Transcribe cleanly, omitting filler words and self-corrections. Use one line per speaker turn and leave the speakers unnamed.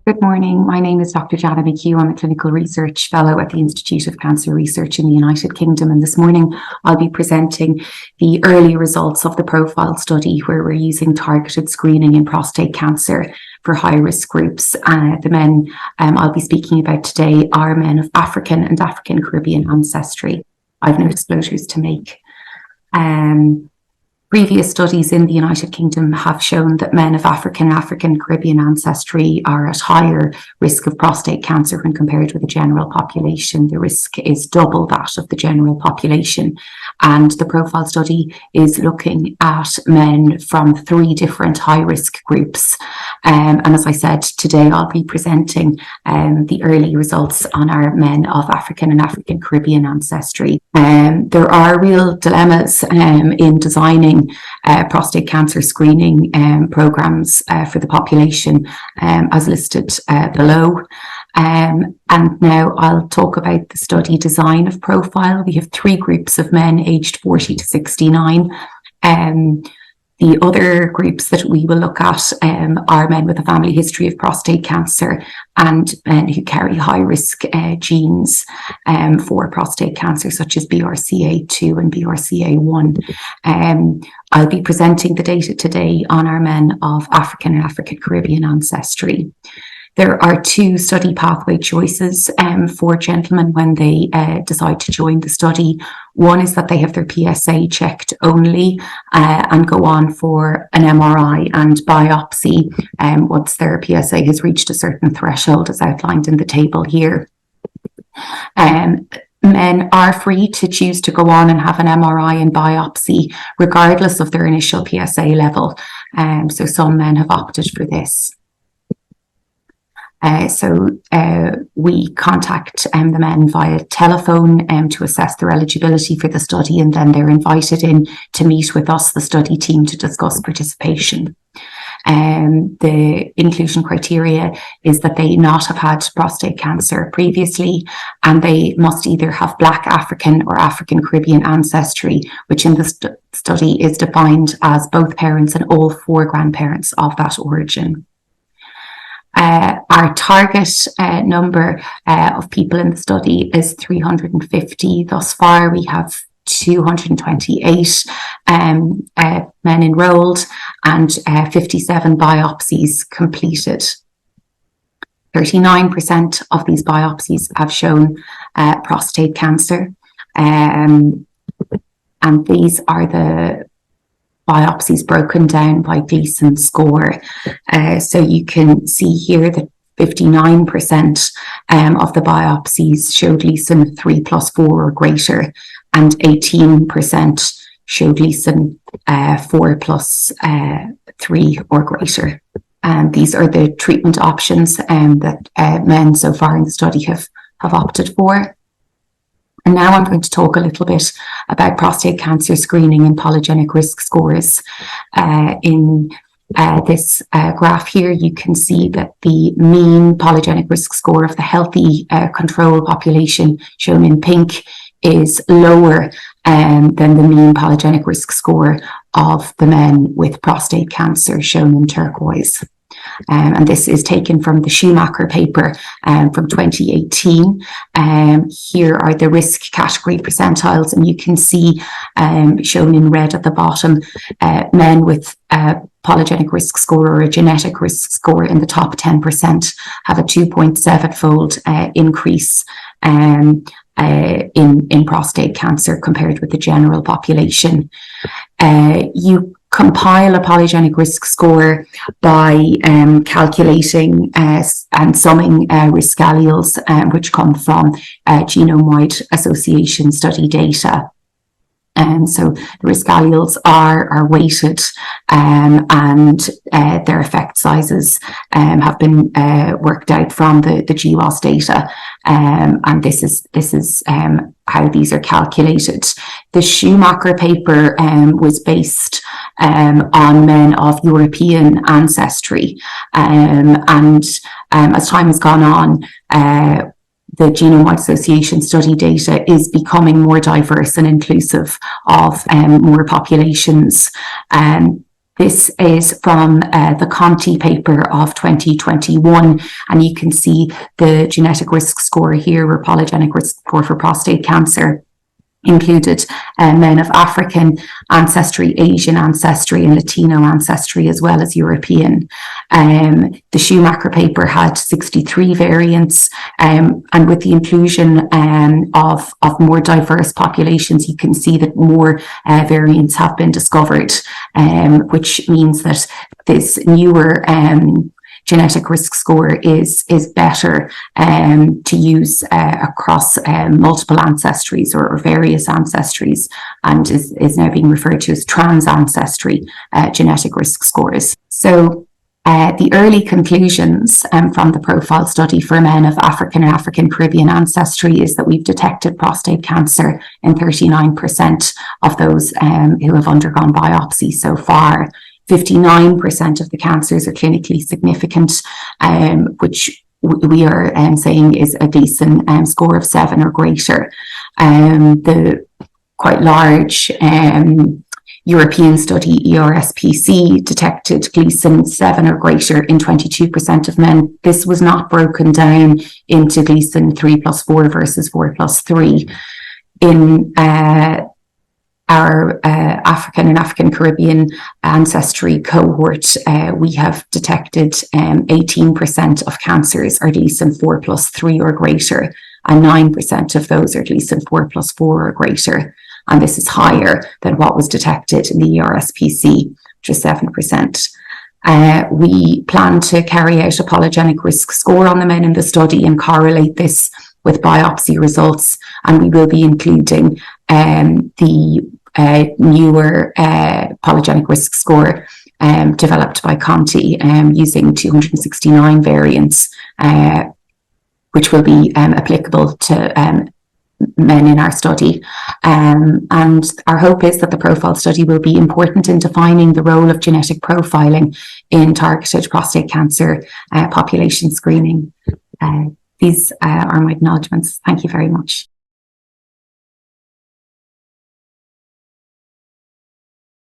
Good morning. My name is Dr. Jana McHugh. I'm a clinical research fellow at the Institute of Cancer Research in the United Kingdom. And this morning, I'll be presenting the early results of the profile study where we're using targeted screening in prostate cancer for high-risk groups. The men I'll be speaking about today are men of African and African Caribbean ancestry. I've no disclosures to make. Previous studies in the United Kingdom have shown that men of African and African Caribbean ancestry are at higher risk of prostate cancer when compared with the general population. The risk is double that of the general population. And the profile study is looking at men from 3 different high-risk groups. And as I said, today I'll be presenting the early results on our men of African and African Caribbean ancestry. There are real dilemmas in designing prostate cancer screening programs for the population as listed below. And now I'll talk about the study design of profile. We have 3 groups of men aged 40 to 69. The other groups that we will look at are men with a family history of prostate cancer and men who carry high-risk genes for prostate cancer, such as BRCA2 and BRCA1. I'll be presenting the data today on our men of African and African Caribbean ancestry. There are 2 study pathway choices for gentlemen when they decide to join the study. One is that they have their PSA checked only and go on for an MRI and biopsy once their PSA has reached a certain threshold, as outlined in the table here. Men are free to choose to go on and have an MRI and biopsy regardless of their initial PSA level. So some men have opted for this. We contact the men via telephone to assess their eligibility for the study, and then they're invited in to meet with us, the study team, to discuss participation. The inclusion criteria is that they not have had prostate cancer previously, and they must either have Black African or African Caribbean ancestry, which in the study is defined as both parents and all 4 grandparents of that origin. Our target number of people in the study is 350. Thus far, we have 228 men enrolled and 57 biopsies completed. 39% of these biopsies have shown prostate cancer, and these are the biopsies broken down by Gleason score. So you can see here that 59% of the biopsies showed Gleason 3+4 or greater, and 18% showed Gleason 4+3 or greater. And these are the treatment options that men so far in the study have opted for. And now I'm going to talk a little bit about prostate cancer screening and polygenic risk scores. In this graph here, you can see that the mean polygenic risk score of the healthy control population, shown in pink, is lower than the mean polygenic risk score of the men with prostate cancer, shown in turquoise. And this is taken from the Schumacher paper from 2018. Here are the risk category percentiles, and you can see shown in red at the bottom, men with polygenic risk score or a genetic risk score in the top 10% have a 2.7-fold increase in prostate cancer compared with the general population. You compile a polygenic risk score by calculating and summing risk alleles, which come from genome-wide association study data. So the risk alleles are weighted and their effect sizes have been worked out from the GWAS data, and this is how these are calculated. The Schumacher paper was based on men of European ancestry, and as time has gone on, the genome-wide association study data is becoming more diverse and inclusive of more populations. This is from the Conti paper of 2021, and you can see the genetic risk score here, or polygenic risk score for prostate cancer, included men of African ancestry, Asian ancestry, and Latino ancestry, as well as European. The Schumacher paper had 63 variants, and with the inclusion of more diverse populations, you can see that more variants have been discovered, which means that this newer genetic risk score is better to use across multiple ancestries or various ancestries, and is now being referred to as trans ancestry genetic risk scores. So the early conclusions from the profile study for men of African and African Caribbean ancestry is that we've detected prostate cancer in 39% of those who have undergone biopsy so far. 59% of the cancers are clinically significant, which we are saying is a Gleason score of 7 or greater. The quite large European study, ERSPC, detected Gleason 7 or greater in 22% of men. This was not broken down into Gleason 3+4 versus 4+3. In our African and African Caribbean ancestry cohort, we have detected 18% of cancers are Gleason 4+3 or greater, and 9% of those are Gleason 4+4 or greater. And this is higher than what was detected in the ERSPC, which is 7%. We plan to carry out a polygenic risk score on the men in the study and correlate this with biopsy results, and we will be including the newer polygenic risk score developed by Conti using 269 variants, which will be applicable to men in our study. And our hope is that the profile study will be important in defining the role of genetic profiling in targeted prostate cancer population screening. These are my acknowledgements. Thank you very much.